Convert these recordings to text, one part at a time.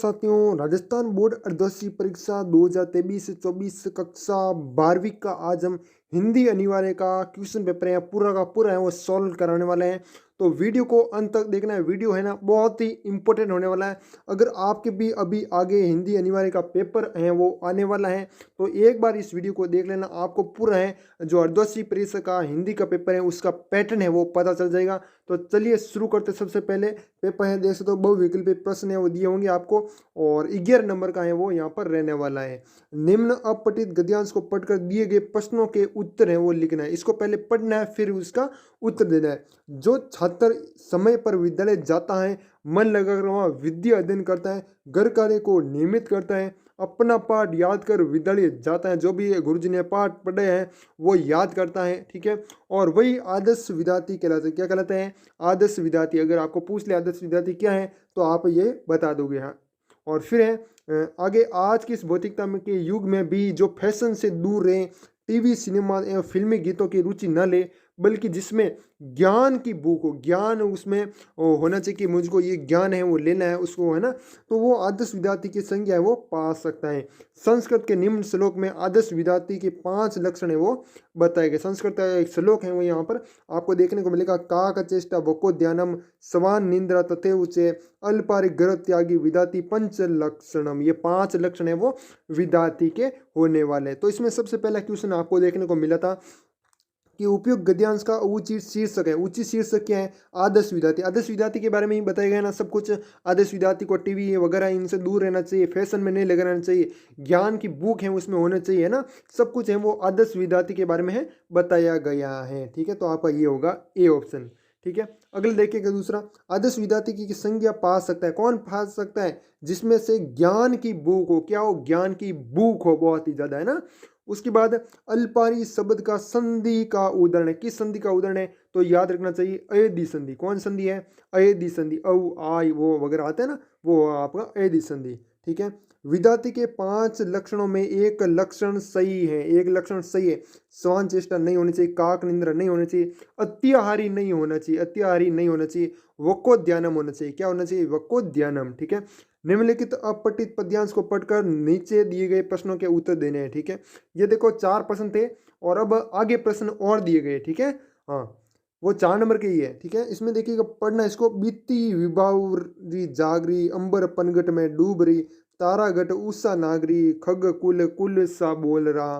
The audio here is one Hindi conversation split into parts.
साथियों, राजस्थान बोर्ड अर्धवार्षिक परीक्षा 2023 से 24 कक्षा 12वीं का आज हम हिंदी अनिवार्य का क्वेश्चन पेपर है पूरा का पूरा है वो सॉल्व कराने वाले हैं। तो वीडियो को अंत तक देखना है। वीडियो है ना बहुत ही इंपॉर्टेंट होने वाला है। अगर आपके भी अभी आगे हिंदी अनिवार्य का पेपर है वो आने वाला है तो एक बार इस वीडियो को देख लेना। आपको पूरा है जो अर्धवार्षिक परीक्षा का हिंदी का पेपर है उसका पैटर्न है वो पता चल जाएगा। तो चलिए शुरू करते। सबसे पहले पेपर है, देख सकते हो बहुविकल्पी प्रश्न है वो दिए होंगे आपको और 11 नंबर का है वो यहाँ पर रहने वाला है। निम्न अपठित गद्यांश को पढ़कर दिए गए प्रश्नों के उत्तर है वो लिखना है। इसको पहले पढ़ना है फिर उसका उत्तर देना है। जो छात्र समय पर विद्यालय जाता है, मन लगाकर वहाँ विद्या अध्ययन करता है, घर कार्य को नियमित करता है, अपना पाठ याद कर विद्यालय जाता है, जो भी गुरुजी ने पाठ पढ़े हैं वो याद करता है, ठीक है। और वही आदर्श विद्यार्थी कहलाते हैं। क्या कहलाते हैं? आदर्श विद्यार्थी। अगर आपको पूछ ले आदर्श विद्यार्थी क्या है तो आप ये बता दोगे। हाँ, और फिर है आगे, आज की इस भौतिकता में के युग में भी जो फैशन से दूर रहे, टीवी सिनेमा एवं फिल्मी गीतों की रुचि न ले, बल्कि जिसमें ज्ञान की बुक हो, ज्ञान उसमें होना चाहिए कि मुझको ये ज्ञान है वो लेना है उसको, है ना। तो वो आदर्श विद्यार्थी की संज्ञा है वो पा सकता है। संस्कृत के निम्न श्लोक में आदर्श विद्यार्थी के 5 लक्षण है वो बताए गए। संस्कृत का एक श्लोक है वो यहाँ पर आपको देखने को मिलेगा। काक चेष्टा वकोद्यानम स्वान निंद्रा तथे उचे अल्पारिक ग्रह त्यागी विद्यार्थी पंच लक्षणम। ये 5 लक्षण है वो विद्यार्थी के होने वाले। तो इसमें सबसे पहला क्वेश्चन आपको देखने को मिला था कि उपयुक्त गद्यांश का उचित शीर्षक है। उचित शीर्षक क्या है? आदर्श विद्यार्थी। आदर्श विद्यार्थी के बारे में ही बताया गया ना सब कुछ। आदर्श विद्यार्थी को टीवी वगैरह इनसे दूर रहना चाहिए, फैशन में नहीं लगाना चाहिए, ज्ञान की बुक है उसमें होना चाहिए, है ना। सब कुछ है वो आदर्श विद्यार्थी के बारे में है बताया गया है, ठीक है। तो आपका ये होगा ए ऑप्शन, ठीक है। अगले देखिएगा दूसरा, आदर्श विद्यार्थी की संज्ञा पा सकता है। कौन पा सकता है? जिसमें से ज्ञान की बुक हो। क्या हो? ज्ञान की बुक हो, बहुत ही ज्यादा, है ना। उसके बाद अल्पारी शब्द का संधि का उदाहरण है। किस संधि का उदाहरण है? तो याद रखना चाहिए अयदि संधि। कौन संधि है? अयदि संधि। औ आई वो वगैरह आते हैं ना, वो आपका अयदि संधि, ठीक है। विद्यार्थी के 5 लक्षणों में एक लक्षण सही है। एक लक्षण सही है। स्वान चेष्टा नहीं होनी चाहिए, काक निंद्रा नहीं होनी चाहिए, अत्याहारी नहीं होना चाहिए, अत्याहारी नहीं होना चाहिए, वकोद्यानम होना चाहिए। क्या होना चाहिए? वकोद्यानम, ठीक है। निम्नलिखित अपठित पद्यांश को पढ़कर नीचे दिए गए प्रश्नों के उत्तर देने हैं, ठीक है। ये देखो 4 प्रश्न थे और अब आगे प्रश्न और दिए गए, ठीक है। हाँ, वो 4 नंबर के ही है, ठीक है। इसमें देखिएगा पढ़ना इसको। बीती विभावरी जागरी अंबर पनगट में डूब रही, तारागट उषा नागरी, खग कुल कुल सा बोल रहा,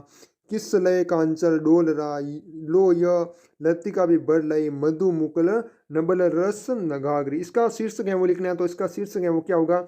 किस लय कांचल डोल रहा, लो य लतिका भी बढ़ लई, मधु मुकल नबल रस नगागरी। इसका शीर्षक है वो लिखना है। तो इसका शीर्षक है वो क्या होगा?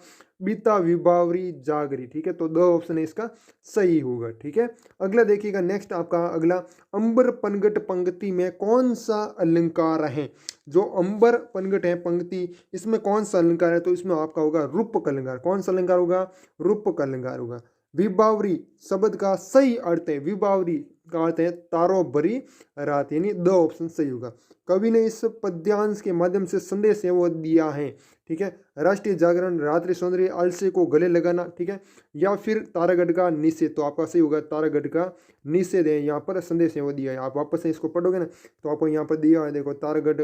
बीता विभावरी जागरी, ठीक है। तो 2 ऑप्शन है इसका सही होगा, ठीक है। अगला देखिएगा, नेक्स्ट आपका अगला, अंबर पनगट पंक्ति में कौन सा अलंकार है? जो अंबर पनगट है पंक्ति, इसमें कौन सा अलंकार है? तो इसमें आपका होगा रूपक अलंकार। कौन सा अलंकार होगा? रूपक अलंकार होगा। विभावरी शब्द का सही अर्थ है, विभावरी का अर्थ है तारो भरी रात, यानी 2 ऑप्शन सही होगा। कवि ने इस पद्यांश के माध्यम से संदेश है वो दिया है, ठीक है। राष्ट्रीय जागरण, रात्रि सौंदर्य, आलस्य को गले लगाना, ठीक है, या फिर तारागढ़ का निषेध। तो आपका सही होगा तारागढ़ का निषेध है यहाँ पर संदेश है वो दिया है। आप वापस से इसको पढ़ोगे ना तो आपको यहाँ पर दिया है, देखो तारागढ़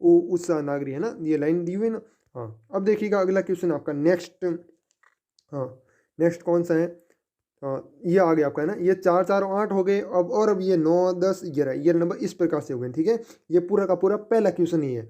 उत्साह नागरी, है ना, ये लाइन दी हुई ना। हाँ, अब देखिएगा अगला क्वेश्चन आपका नेक्स्ट। हाँ, नेक्स्ट कौन सा है? ये आ गया आपका, है ना। ये 4 4 8 हो गए। अब ये 9 10 11 ये नंबर इस प्रकार से हो गए, ठीक है। ये पूरा का पूरा पहला क्वेश्चन ही है।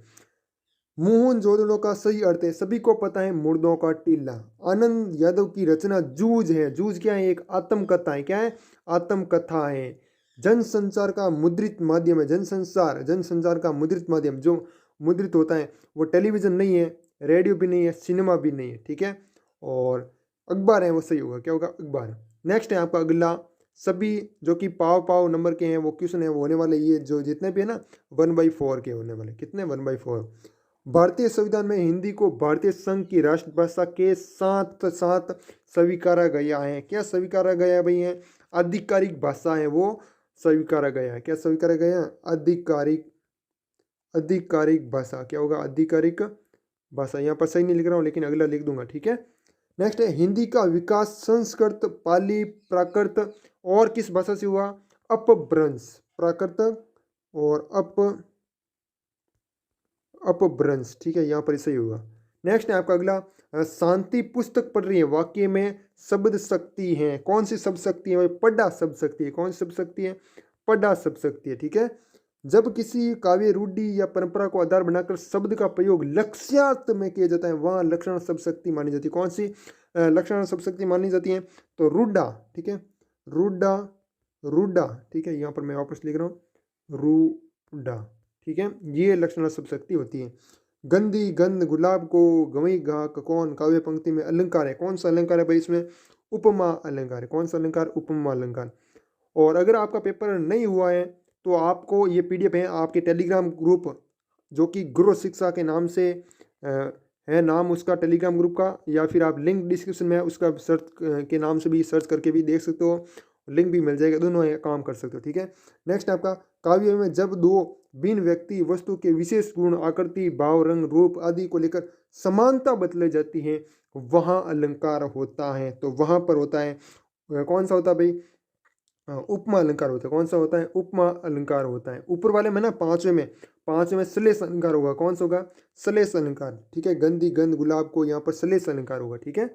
मोहन जोदड़ों का सही अर्थ है, सभी को पता है, मुर्दों का टीला। आनंद यादव की रचना जूझ है। जूझ क्या है? एक आत्मकथा है। क्या है? आत्मकथा है। जनसंचार का मुद्रित माध्यम है। जनसंचार का मुद्रित माध्यम जो मुद्रित होता है वो टेलीविजन नहीं है, रेडियो भी नहीं है, सिनेमा भी नहीं है, ठीक है। और अखबार है वो सही होगा। क्या होगा? अखबार। नेक्स्ट है आपका अगला, सभी जो कि पाव पाव नंबर के हैं वो क्वेश्चन है वो होने वाले, ये जो जितने भी है ना 1/4 के होने वाले। कितने? 1/4। भारतीय संविधान में हिंदी को भारतीय संघ की राष्ट्रभाषा के साथ साथ स्वीकारा गया है। क्या स्वीकारा गया भाई है? आधिकारिक भाषा है वो स्वीकारा गया है। क्या स्वीकारा गया? आधिकारिक, आधिकारिक भाषा। क्या होगा? आधिकारिक भाषा। यहाँ पर सही नहीं लिख रहा हूँ लेकिन अगला लिख दूंगा, ठीक है। नेक्स्ट है, हिंदी का विकास संस्कृत, पाली, प्राकृत और किस भाषा से हुआ? अपभ्रंश। प्राकृत और अपभ्रंश, ठीक है, यहाँ पर सही होगा। नेक्स्ट है आपका अगला, शांति पुस्तक पढ़ रही है, वाक्य में शब्द शक्ति है। कौन सी शब्द शक्ति है भाई? पढ़ा शब्द शक्ति है। कौन सी शब्द शक्ति है? पढ़ा शब्द शक्ति है। ठीक है। जब किसी काव्य रूढ़ि या परंपरा को आधार बनाकर शब्द का प्रयोग लक्ष्यार्थ में किया जाता है, वहाँ लक्षण शब्द शक्ति मानी जाती है। कौन सी लक्षण शब्द शक्ति मानी जाती है? तो रूढ़ा। ठीक है, रूढ़ा, रूढ़ा। ठीक है, यहाँ पर मैं वापस लिख रहा हूँ, रूढ़ा। ठीक है, ये लक्षण शब्द शक्ति होती है। गंदी गंध गुलाब को गवई गाहक कौन काव्य पंक्ति में अलंकार है। कौन सा अलंकार है भाई? इसमें उपमा अलंकार है। कौन सा अलंकार? उपमा अलंकार। और अगर आपका पेपर नहीं हुआ है तो आपको ये पीडीएफ है आपके टेलीग्राम ग्रुप, जो कि गुरु शिक्षा के नाम से है नाम उसका टेलीग्राम ग्रुप का, या फिर आप लिंक डिस्क्रिप्शन में है उसका सर्च के नाम से भी सर्च करके भी देख सकते हो, लिंक भी मिल जाएगा, दोनों काम कर सकते हो। ठीक है। नेक्स्ट आपका काव्य में जब दो भिन्न व्यक्ति वस्तु के विशेष गुण, आकृति, भाव, रंग, रूप आदि को लेकर समानता बतलाई जाती है, वहाँ अलंकार होता है। तो वहाँ पर होता है कौन सा होता है भाई? उपमा अलंकार होता है। कौन सा होता है? उपमा अलंकार होता है। ऊपर वाले में ना पांचवें में श्लेष अलंकार होगा। कौन सा होगा? श्लेष अलंकार। ठीक है, गंदी गंध गुलाब को यहाँ पर श्लेष अलंकार होगा। ठीक है,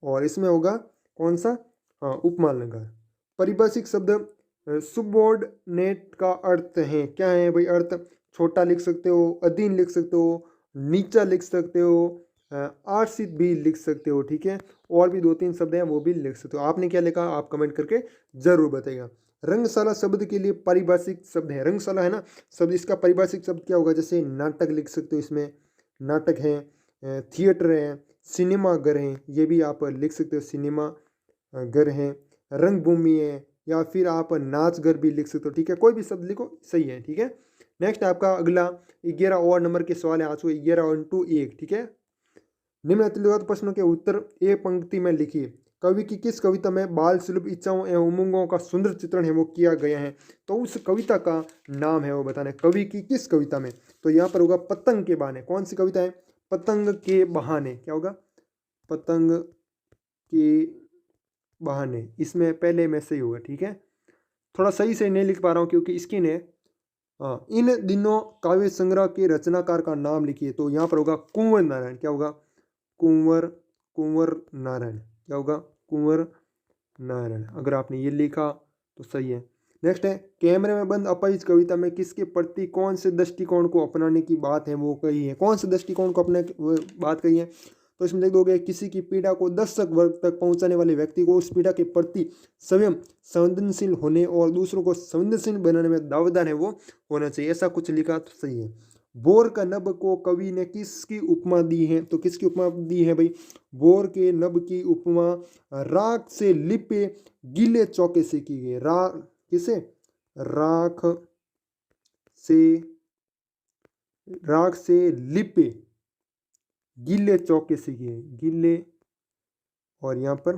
और इसमें होगा कौन सा? हाँ, उपमा अलंकार। परिभाषिक शब्द सुबॉर्डिनेट का अर्थ है, क्या है भाई अर्थ? छोटा लिख सकते हो, अधीन लिख सकते हो, नीचा लिख सकते हो, आश्रित भी लिख सकते हो। ठीक है, और भी 2-3 शब्द हैं वो भी लिख सकते हो। आपने क्या लिखा आप कमेंट करके जरूर बताइएगा। रंगशाला शब्द के लिए पारिभाषिक शब्द है, रंगशाला है ना शब्द, इसका पारिभाषिक शब्द क्या होगा? जैसे नाटक लिख सकते हो, इसमें नाटक है, थिएटर है, सिनेमा घर है, ये भी आप लिख सकते हो, सिनेमा घर है, रंगभूमि है, या फिर आप नाच घर भी लिख सकते हो। ठीक है, कोई भी शब्द लिखो सही है। ठीक है। नेक्स्ट आपका अगला 11 और नंबर के सवाल है, आंसू 11/1। ठीक है, निम्नलिखित प्रश्नों के उत्तर ए पंक्ति में लिखिए। कवि की किस कविता में बाल सुलभ इच्छाओं एवं उमंगों का सुंदर चित्रण है वो किया गया है? तो उस कविता का नाम है वो बताना है। कवि की किस कविता में? तो यहाँ पर होगा पतंग के बहाने। कौन सी कविता है? पतंग के बहाने। क्या होगा? पतंग के बहाने। इसमें पहले में सही होगा। ठीक है, थोड़ा सही से नहीं लिख पा रहा हूँ क्योंकि इसकी ने इन दिनों काव्य संग्रह के रचनाकार का नाम लिखिए। तो यहाँ पर होगा कुंवर नारायण। क्या होगा? कुंवर नारायण। क्या होगा? कुंवर नारायण। अगर आपने ये लिखा तो सही है। नेक्स्ट है, कैमरे में बंद अपाहिज कविता में किसके प्रति कौन से दृष्टिकोण को अपनाने की बात है वो कही है? कौन से दृष्टिकोण को अपने बात कही है? तो इसमें देख दोगे, किसी की पीड़ा को दर्शक वर्ग तक पहुंचाने वाले व्यक्ति को उस पीड़ा के प्रति स्वयं संवेदनशील होने और दूसरों को संवेदनशील बनाने में दावेदार है वो होना चाहिए, ऐसा कुछ लिखा तो सही है। बोर का नभ को कवि ने किसकी उपमा दी है? तो किसकी उपमा दी है भाई? बोर के नभ की उपमा राख से लिपे गीले चौके से की गई। किसे? राख से लिपे गीले चौके से की है, गीले और यहाँ पर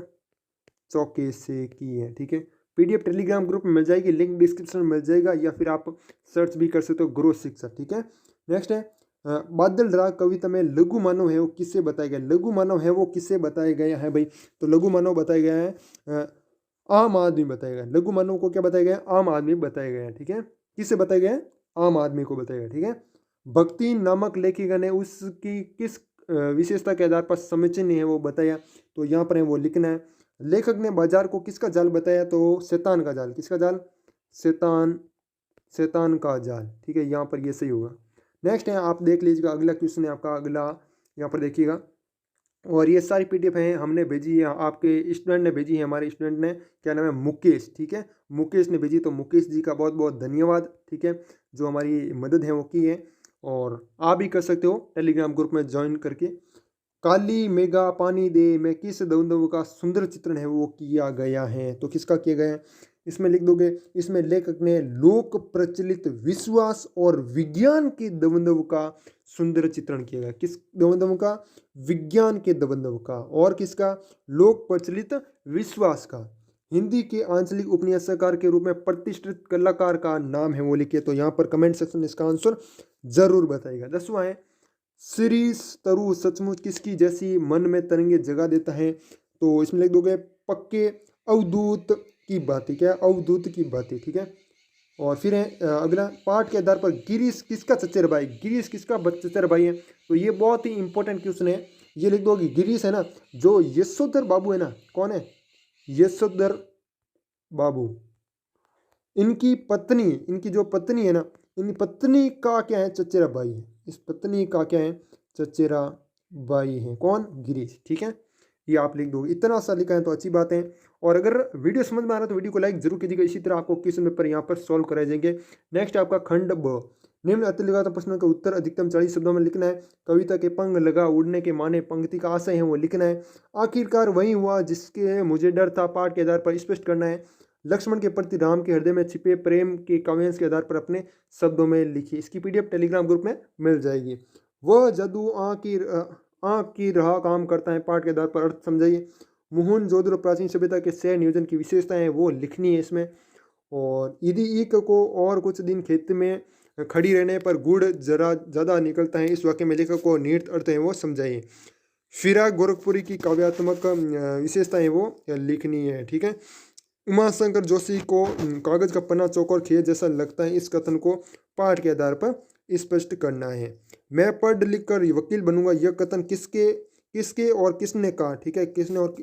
चौके से की है। ठीक है, पीडीएफ टेलीग्राम ग्रुप में मिल जाएगी, लिंक डिस्क्रिप्शन में मिल जाएगा, या फिर आप सर्च भी कर सकते हो गुरु शिक्षा। ठीक है। नेक्स्ट है, बादल राग कविता में लघु मानव है वो किससे बताया गया? लघु मानव है वो किससे बताया गया है भाई? तो लघु मानव बताया गया है आम आदमी बताया गया। लघु मानव को क्या बताया गया? आम आदमी बताया गया है। ठीक है, किससे बताया गया है? आम आदमी को बताया गया। ठीक है, भक्ति नामक लेखिका ने उसकी किस विशेषता के आधार पर समीचीन है वो बताया? तो यहाँ पर है वो लिखना है। लेखक ने बाजार को किसका जाल बताया? तो शैतान का जाल। किसका जाल? शैतान का जाल। ठीक है, यहाँ पर ये सही होगा। नेक्स्ट है, आप देख लीजिएगा, अगला क्वेश्चन है आपका, अगला यहाँ पर देखिएगा, और ये सारी पीडीएफ है हमने भेजी है, आपके स्टूडेंट ने भेजी है, हमारे स्टूडेंट ने, क्या नाम है? मुकेश। ठीक है, मुकेश ने भेजी, तो मुकेश जी का बहुत बहुत धन्यवाद। ठीक है, जो हमारी मदद है वो की है, और आप भी कर सकते हो टेलीग्राम ग्रुप में ज्वाइन करके। काली मेघा पानी दे में किस दबदबों का सुंदर चित्रण है वो किया गया है? तो किसका किया गया है? इसमें लिख दोगे, इसमें लेखक ने लोक प्रचलित विश्वास और विज्ञान के दबदबों का सुंदर चित्रण किया गया। किस दबदबों का? विज्ञान के दबदबों का। और किसका? लोक प्रचलित विश्वास का। हिंदी के आंचलिक उपन्यासकार के रूप में प्रतिष्ठित कलाकार का नाम है वो लिखिए। तो यहाँ पर कमेंट सेक्शन में इसका आंसर जरूर बताइएगा। 10वां है, श्री तरु सचमुच किसकी जैसी मन में तरंगे जगा देता है? तो इसमें लिख दोगे, पक्के अवधूत की बातें। क्या? अवधूत की बातें। ठीक है, और फिर है अगला, पाठ के आधार पर गिरीश किसका चचेरा भाई? गिरीश किसका चचेरा भाई है? तो ये बहुत ही इंपॉर्टेंट क्वेश्चन है, ये लिख दो कि गिरीश है ना, जो यशोधर बाबू है ना, कौन है, यशोधर बाबू, इनकी पत्नी, इनकी जो पत्नी है ना, इन पत्नी का क्या है, चचेरा भाई है। इस पत्नी का क्या है, चचेरा भाई है, कौन, गिरीश। ठीक है, ये आप लिख दोगे। इतना सा लिखा है तो अच्छी बात है। और अगर वीडियो समझ में आ रहा है तो वीडियो को लाइक जरूर कीजिएगा। इसी तरह आपको क्वेश्चन पेपर यहाँ पर सॉल्व कराए जाएंगे। नेक्स्ट आपका खंड ब, निम्न अतिलिखित प्रश्नों का उत्तर अधिकतम 40 शब्दों में लिखना है। कविता के पंग लगा उड़ने के माने, पंक्ति का आशय है वो लिखना है। आखिरकार वही हुआ जिसके मुझे डर था, पाठ के आधार पर स्पष्ट करना है। लक्ष्मण के प्रति राम के हृदय में छिपे प्रेम के काव्यांश के आधार पर अपने शब्दों में लिखिए। इसकी पीडीएफ टेलीग्राम ग्रुप में मिल जाएगी। वह जादू आँख की रहा काम करता है, पाठ के आधार पर अर्थ समझाइए। मोहन जोधपुर प्राचीन सभ्यता के शहर नियोजन की विशेषताएं वो लिखनी है इसमें। और यदि ईक को और कुछ दिन खेत में खड़ी रहने पर गुड़ जरा ज़्यादा निकलता है, इस वाक्य में लेखक को निहित अर्थ है वो समझाइए। फिराक गोरखपुरी की काव्यात्मक विशेषताएं वो लिखनी है। ठीक है, उमाशंकर जोशी को कागज का पन्ना चौकोर खेत जैसा लगता है, इस कथन को पाठ के आधार पर स्पष्ट करना है। मैं पढ़ लिख कर वकील बनूंगा, यह कथन किसके किसके और किसने कहा। ठीक है, किसने और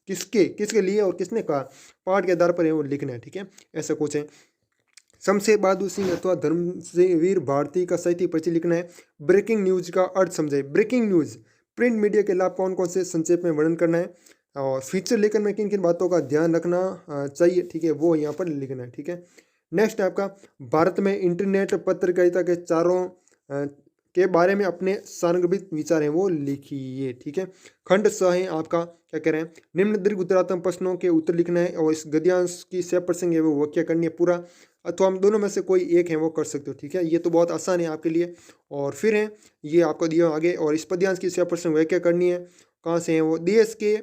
किसके किसके लिए और किसने कहा, पाठ के आधार पर है वो लिखना है। ठीक है, ऐसा कुछ है। शमशेर बहादुर सिंह अथवा धर्मवीर भारती का साहित्य परिचय लिखना है। ब्रेकिंग न्यूज का अर्थ समझे। ब्रेकिंग न्यूज, प्रिंट मीडिया के लाभ कौन कौन से, संक्षेप में वर्णन करना है। और फीचर लेकर में किन किन बातों का ध्यान रखना चाहिए, ठीक है, वो यहाँ पर लिखना है। ठीक है, नेक्स्ट है आपका भारत में इंटरनेट पत्रकारिता के चारों के बारे में अपने सारंगभित विचार हैं वो लिखिए। ठीक है, खंड स है आपका, क्या कह रहे हैं, निम्न दीर्घ उत्तरात्मक प्रश्नों के उत्तर लिखना है। और इस गद्यांश की से प्रसंग है वो वाक्य करनी है पूरा, अथवा हम दोनों में से कोई एक है वो कर सकते हो। ठीक है, ये तो बहुत आसान है आपके लिए। और फिर है ये आपको दिया आगे, और इस पद्यांश की से प्रसंग वाक्य करनी है। कहाँ से है वो, देश के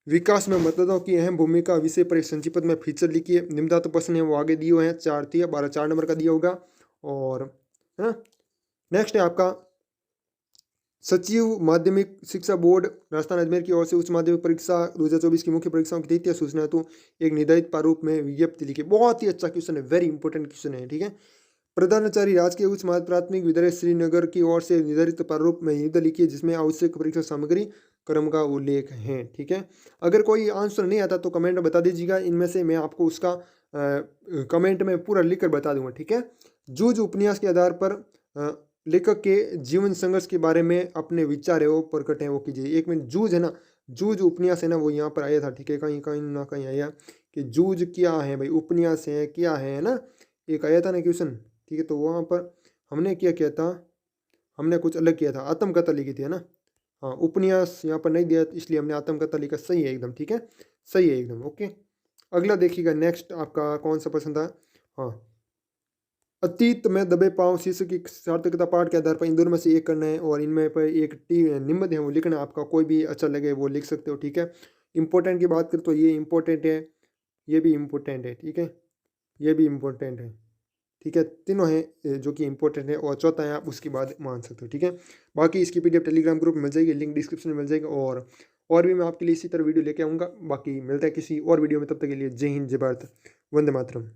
विकास में मतदाताओं की अहम भूमिका विषय पर संक्षिप्त में फीचर लिखिए। निम्नदात प्रश्न है वो आगे दिए हुए हैं, 4 दिया 12 4 नंबर का दिया होगा। और है ना, नेक्स्ट है आपका सचिव माध्यमिक शिक्षा बोर्ड राजस्थान अजमेर की ओर से उच्च माध्यमिक परीक्षा 2024 की मुख्य परीक्षाओं की तृतीय सूचना हेतु एक निर्धारित प्रारूप में विज्ञप्ति लिखी। बहुत ही अच्छा क्वेश्चन है, वेरी इंपॉर्टेंट क्वेश्चन है। ठीक है, प्रधानाचार्य राजकीय उच्च माध्यमिक प्राथमिक विद्यालय श्रीनगर की ओर से निर्धारित प्रारूप में निबंध लिखिए जिसमें आवश्यक परीक्षा सामग्री क्रम का उल्लेख है। ठीक है, अगर कोई आंसर नहीं आता तो कमेंट में बता दीजिएगा, इनमें से मैं आपको उसका कमेंट में पूरा लिख कर बता दूंगा। ठीक है, जूझ उपन्यास के आधार पर लेखक के जीवन संघर्ष के बारे में अपने विचार है वो प्रकट है वो कीजिए। एक मिनट, जूझ है ना, जूझ उपन्यास है ना, वो यहाँ पर आया था। ठीक है, कहीं कहीं ना कहीं आया कि जूझ क्या है भाई, उपन्यास है क्या है ना, एक आया था ना क्वेश्चन। ठीक है, तो वहाँ पर हमने क्या किया था, हमने कुछ अलग किया था, आत्मकथा लिखी थी है ना। हाँ, उपन्यास यहाँ पर नहीं दिया इसलिए हमने आत्मकथा लिखा। सही है एकदम, ठीक है, सही है एकदम। ओके, अगला देखिएगा, नेक्स्ट आपका कौन सा पसंद था। हाँ, अतीत में दबे पाँव शीर्षक की सार्थकता पाठ के आधार पर इन दोनों में से एक करना है। और इनमें पर एक निम्न है वो लिखना है आपका, कोई भी अच्छा लगे वो लिख सकते हो। ठीक है, इंपॉर्टेंट की बात करें तो ये इंपॉर्टेंट है, ये भी इम्पोर्टेंट है। ठीक है, ये भी इम्पोर्टेंट है। ठीक है, तीनों हैं जो कि इंपॉर्टेंट है, और चौथा है आप उसके बाद मान सकते हो। ठीक है, बाकी इसकी पीडीएफ टेलीग्राम ग्रुप में मिल जाएगी, लिंक डिस्क्रिप्शन में मिल जाएगा। और भी मैं आपके लिए इसी तरह वीडियो लेके आऊँगा। बाकी मिलता है किसी और वीडियो में, तब तक के लिए जय हिंद, जय भारत, वंदे मातरम।